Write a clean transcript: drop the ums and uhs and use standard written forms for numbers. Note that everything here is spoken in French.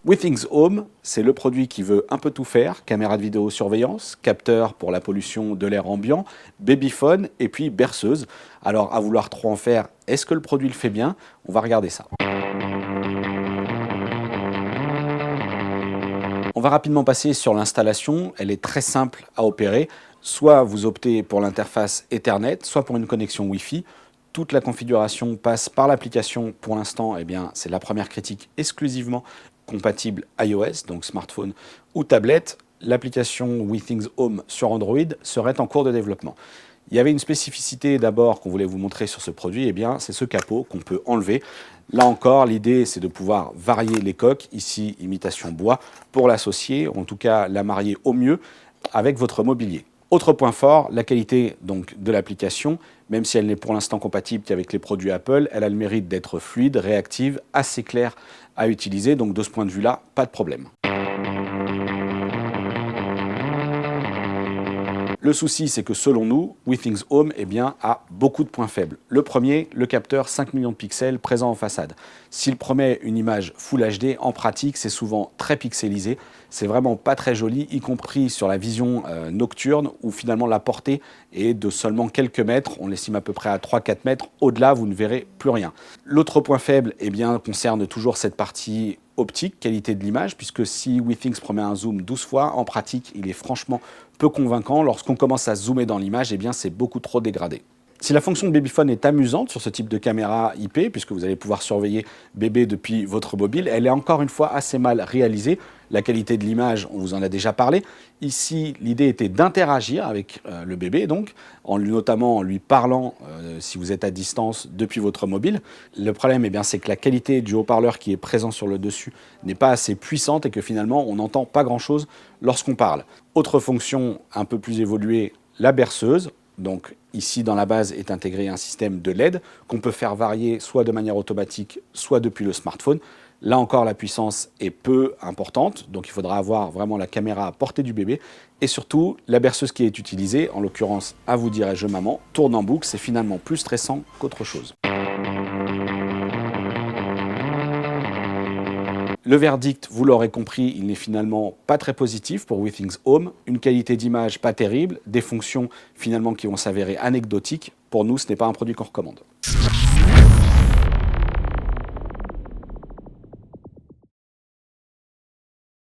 Withings Home, c'est le produit qui veut un peu tout faire, caméra de vidéosurveillance, capteur pour la pollution de l'air ambiant, babyphone et puis berceuse. Alors à vouloir trop en faire, est-ce que le produit le fait bien? On va regarder ça. On va rapidement passer sur l'installation, elle est très simple à opérer. Soit vous optez pour l'interface Ethernet, soit pour une connexion Wi-Fi. Toute la configuration passe par l'application. Pour l'instant, eh bien, c'est la première critique exclusivement compatible iOS, donc smartphone ou tablette. L'application Withings Home sur Android serait en cours de développement. Il y avait une spécificité d'abord qu'on voulait vous montrer sur ce produit, eh bien, c'est ce capot qu'on peut enlever. Là encore, l'idée, c'est de pouvoir varier les coques, ici imitation bois, pour l'associer, en tout cas la marier au mieux avec votre mobilier. Autre point fort, la qualité donc, de l'application, même si elle n'est pour l'instant compatible qu'avec les produits Apple, elle a le mérite d'être fluide, réactive, assez claire à utiliser, donc de ce point de vue-là, pas de problème. Le souci, c'est que selon nous, Withings Home eh bien, a beaucoup de points faibles. Le premier, le capteur 5 millions de pixels présent en façade. S'il promet une image Full HD, en pratique, c'est souvent très pixelisé. C'est vraiment pas très joli, y compris sur la vision nocturne, où finalement la portée est de seulement quelques mètres. On l'estime à peu près à 3-4 mètres. Au-delà, vous ne verrez plus rien. L'autre point faible eh bien, concerne toujours cette partie optique, qualité de l'image, puisque si Withings promet un zoom 12 fois, en pratique, il est franchement peu convaincant. Lorsqu'on commence à zoomer dans l'image, eh bien, c'est beaucoup trop dégradé. Si la fonction de babyphone est amusante sur ce type de caméra IP, puisque vous allez pouvoir surveiller bébé depuis votre mobile, elle est encore une fois assez mal réalisée. La qualité de l'image, on vous en a déjà parlé. Ici, l'idée était d'interagir avec le bébé, donc, notamment en lui parlant si vous êtes à distance depuis votre mobile. Le problème, eh bien, c'est que la qualité du haut-parleur qui est présent sur le dessus n'est pas assez puissante et que finalement, on n'entend pas grand-chose lorsqu'on parle. Autre fonction un peu plus évoluée, la berceuse. Donc ici, dans la base, est intégré un système de LED qu'on peut faire varier soit de manière automatique, soit depuis le smartphone. Là encore, la puissance est peu importante, donc il faudra avoir vraiment la caméra à portée du bébé. Et surtout, la berceuse qui est utilisée, en l'occurrence, à vous dirais-je maman, tourne en boucle, c'est finalement plus stressant qu'autre chose. Le verdict, vous l'aurez compris, il n'est finalement pas très positif pour Withings Home. Une qualité d'image pas terrible, des fonctions finalement qui vont s'avérer anecdotiques. Pour nous, ce n'est pas un produit qu'on recommande.